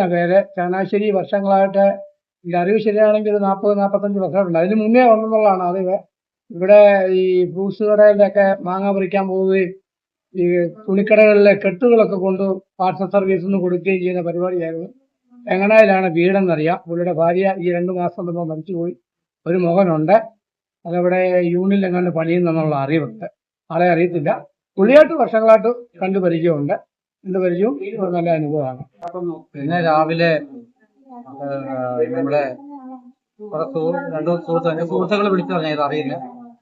എന്നാണ് പേര്. ചങ്ങനാശ്ശേരി വർഷങ്ങളായിട്ട് എൻ്റെ അറിവ് ശരിയാണെങ്കിൽ 40-45 വർഷമായിട്ടുണ്ട്. അതിന് മുന്നേ വന്നെന്നുള്ളതാണ് അറിവ്. ഇവിടെ ഈ ഫ്രൂട്ട്സ് കടകളിലൊക്കെ മാങ്ങ പറിക്കാൻ പോവുകയും ഈ തുണിക്കടകളിലെ കെട്ടുകളൊക്കെ കൊണ്ട് പാർസൽ സർവീസിന് കൊടുക്കുകയും ചെയ്യുന്ന പരിപാടിയായിരുന്നു. വെങ്ങണായിലാണ് വീടെന്നറിയാം. പുള്ളിയുടെ ഭാര്യ ഈ 2 മാസം മുമ്പ് മരിച്ചുപോയി. ഒരു മകനുണ്ട്. അതവിടെ യൂണിയനിൽ എങ്ങാണ്ട് പണിയുന്നെന്നുള്ള അറിവുണ്ട്. ആളെ അറിയത്തില്ല. പുള്ളിയായിട്ട് വർഷങ്ങളായിട്ട് കണ്ടു പരിചയമുണ്ട്. കണ്ടു പരിചയവും നല്ല അനുഭവമാണ്. പിന്നെ രാവിലെ നമ്മുടെ സുഹൃത്തുക്കൾ വിളിച്ചു പറഞ്ഞത് അറിയില്ല.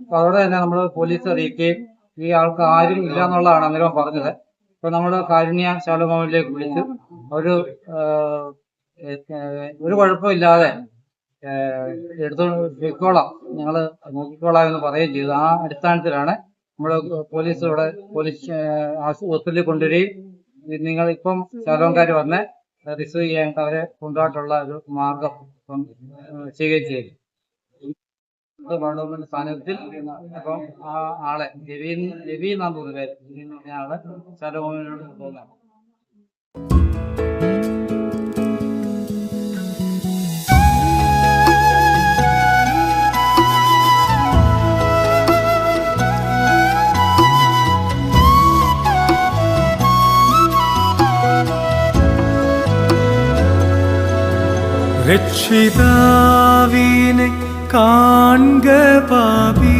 അപ്പൊ അവിടെ തന്നെ നമ്മൾ പോലീസ് അറിയിക്കുകയും ഈ ആൾക്ക് ആരും ഇല്ല എന്നുള്ളതാണ് അന്നേരം പറഞ്ഞത്. അപ്പൊ നമ്മൾ കാരുണ്യ ശാലോമോനിലേക്ക് വിളിച്ചു ഒരു കുഴപ്പമില്ലാതെ എടുത്തു വെക്കോളാം, ഞങ്ങൾ നോക്കിക്കോളാം എന്ന് പറയുകയും ചെയ്തു. ആ അടിസ്ഥാനത്തിലാണ് നമ്മൾ പോലീസ് ഹോസ്പിറ്റലിൽ കൊണ്ടുവരികയും നിങ്ങൾ ഇപ്പം ശാലോംകാർ വന്ന് റിസീവ് ചെയ്യാൻ അവരെ കൊണ്ടുപോയിട്ടുള്ള ഒരു മാർഗം ചെയ്യുകയും ചെയ്തു. ഗവൺമെന്റ് സ്ഥാനത്തിൽ അപ്പം ആ ആളെ രവി എന്നാണ് തോന്നുന്നു പേര്. രവി എന്ന് പറഞ്ഞ ആള് ശാലോമോനോട് പോകുന്നതാണ്. രക്ഷിതാവിനെ കാൺക പാപി,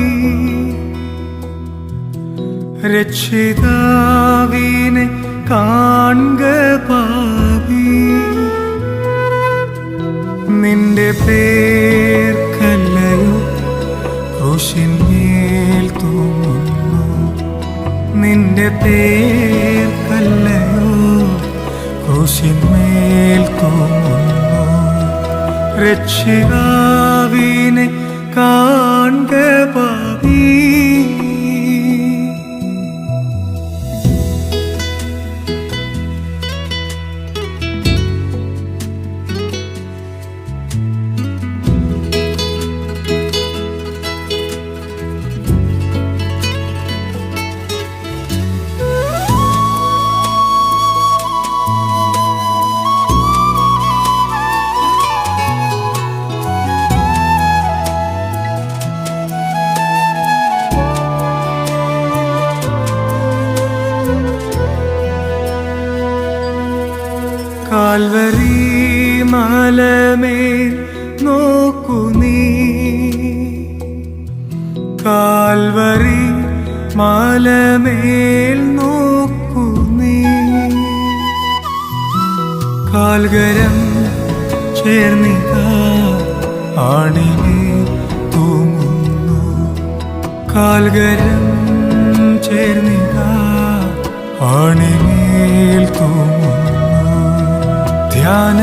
രക്ഷിതാവിനെ കാൺക പാപി, നിന്റെ പേർക്കല്ലയോ ക്രൂശിന്മേൽ തൂങ്ങുന്നു, നിന്റെ പേർക്കല്ലയോ ക്രൂശിന്മേൽ തൂങ്ങുന്നു. രക്ഷിതാവിനെ കാൺക പാപി. കാൽവരി മലമേൽ നോക്കു നീ, കാൽവരി മലമേൽ നോക്കു നീ, കാൽകരം ചേർന്നിതാ ആണിമേൽ തൂങ്ങുന്നു, കാൽകരം ചേർന്നിതാ ആണിമേൽ തൂങ്ങുന്നു. ധ്യാന